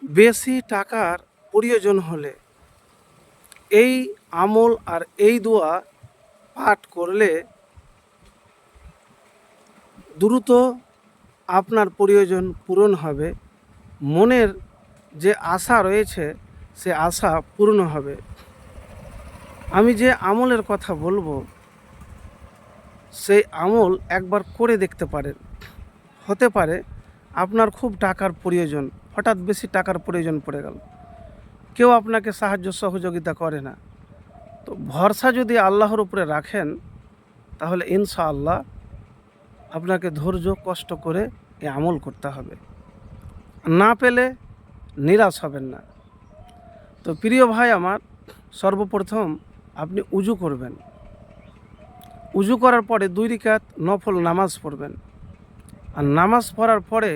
বেশি টাকার প্রয়োজন হলে এই আমল আর এই দোয়া পাঠ করলে দ্রুত আপনার প্রয়োজন পূরণ হবে। মনের যে আশা রয়েছে সে আশা পূর্ণ হবে। আমি যে আমলের কথা বলবো সেই আমল একবার করে দেখতে পারেন। হতে পারে আপনার খুব টাকার প্রয়োজন, হঠাৎ বেশি টাকার প্রয়োজন পড়ে গেল, কেউ আপনাকে সাহায্য সহযোগিতা করে না, তো ভরসা যদি আল্লাহর উপরে রাখেন তাহলে ইনশাআল্লাহ আপনাকে ধৈর্য কষ্ট করে এই আমল করতে হবে। না পেলে নিরাশ হবেন না। তো প্রিয় ভাই আমার, সর্বপ্রথম আপনি উজু করবেন। উজু করার পরে 2 রাকাত নফল নামাজ পড়বেন। আর নামাজ পড়ার পরে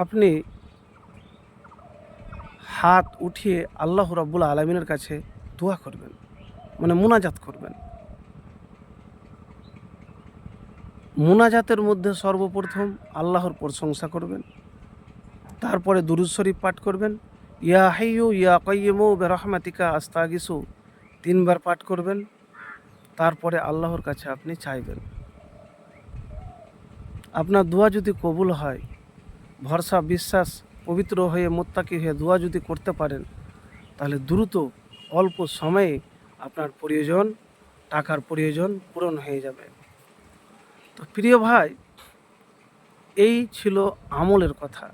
আপনি হাত উঠিয়ে আল্লাহ রাব্বুল আলামিনের কাছে দোয়া করবেন, মানে মুনাজাত করবেন। মুনাজাতের মধ্যে সর্বপ্রথম আল্লাহর প্রশংসা করবেন, তারপরে দুরূদ শরীফ পাঠ করবেন। ইয়া হাইয়ু ইয়া কাইয়্যুমু বিরহমাতিকা আস্তাগিসু 3 বার পাঠ করবেন। তারপরে আল্লাহর কাছে আপনি চাইবেন। আপনার দোয়া যদি কবুল হয়, ভরসা বিশ্বাস পবিত্র হয়ে মুত্তাকি হয়ে দোয়া যদি করতে পারেন, তাহলে দ্রুত অল্প সময়ে আপনার প্রয়োজন, টাকার প্রয়োজন পূরণ হয়ে যাবে। তো প্রিয় ভাই, এই ছিল আমলের কথা।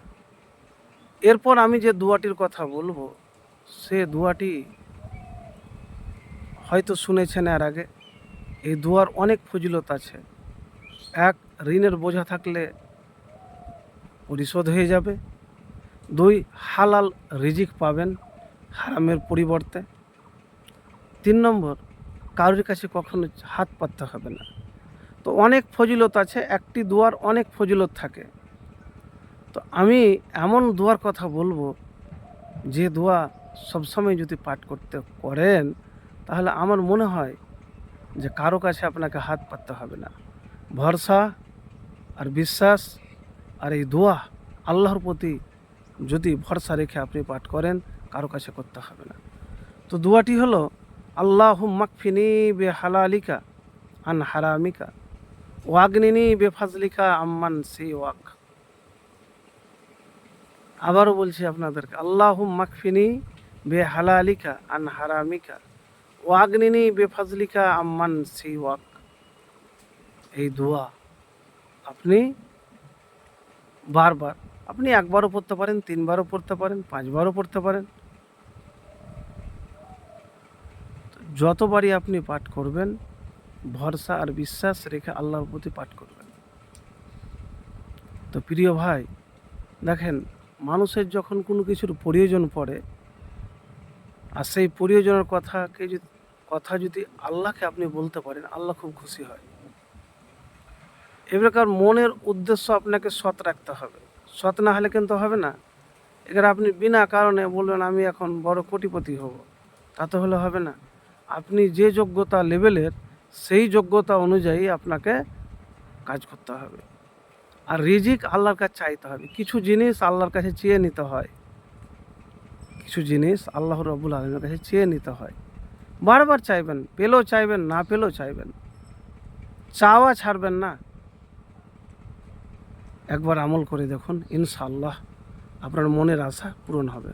এরপর আমি যে দোয়াটির কথা বলবো সে দোয়াটি হয়তো শুনেছেন এর আগে। এই দোয়ার অনেক ফজিলত আছে। 1, ঋণের বোঝা থাকলে পরিশোধ হয়ে যাবে। 2, হালাল রিজিক পাবেন হারামের পরিবর্তে। 3 নম্বর, কারোর কাছে কখনো হাত পাততে হবে না। তো অনেক ফজিলত আছে, একটি দোয়ার অনেক ফজিলত থাকে। তো আমি এমন দোয়ার কথা বলবো যে দোয়া সবসময় যদি পাঠ করেন তাহলে আমার মনে হয় যে কারো কাছে আপনাকে হাত পাততে হবে না। ভরসা আর বিশ্বাস আর এই দোয়া আল্লাহর প্রতি যদি ভরসা রেখে আপনি পাঠ করেন, কারো কাছে করতে হবে না। তো দোয়াটি হলো আল্লাহুম্মা কফিনি বিহালালিকা আন হারামিকা ওয়াগনিনি বিফাজলিকা আম্মান সিওয়াক। আবারও বলছি আপনাদেরকে, আল্লাহুম্মা কফিনি বিহালালিকা আন হারামিকা ওয়াগনিনি বিফাজলিকা আম্মান সিওয়াক। এই দোয়া আপনি বারবার, আপনি 1 বারও পড়তে পারেন, 3 বারও পড়তে পারেন, 5 বারও পড়তে পারেন। যতবারই আপনি পাঠ করবেন ভরসা আর বিশ্বাস রেখে আল্লাহর প্রতি পাঠ করবেন। তো প্রিয় ভাই, দেখেন, মানুষের যখন কোনো কিছুর প্রয়োজন পড়ে আর সেই প্রয়োজনের কথা যদি আল্লাহকে আপনি বলতে পারেন, আল্লাহ খুব খুশি হয়। এ প্রকার মনের উদ্দেশ্য আপনাকে সৎ রাখতে হবে। সৎ না হলে কিন্তু হবে না। এখানে আপনি বিনা কারণে বলবেন আমি এখন বড় কোটিপতি হব, তাতে হলে হবে না। আপনি যে যোগ্যতা লেভেলের সেই যোগ্যতা অনুযায়ী আপনাকে কাজ করতে হবে। আর রিজিক আল্লাহর কাছে চাইতে হবে। কিছু জিনিস আল্লাহর কাছে চেয়ে নিতে হয়, কিছু জিনিস আল্লাহ রাব্বুল আলামিনের কাছে চেয়ে নিতে হয়। বারবার চাইবেন, পেলেও চাইবেন, না পেলেও চাইবেন, চাওয়া ছাড়বেন না। একবার আমল করে দেখুন, ইনশাআল্লাহ আপনার মনের আশা পূরণ হবে।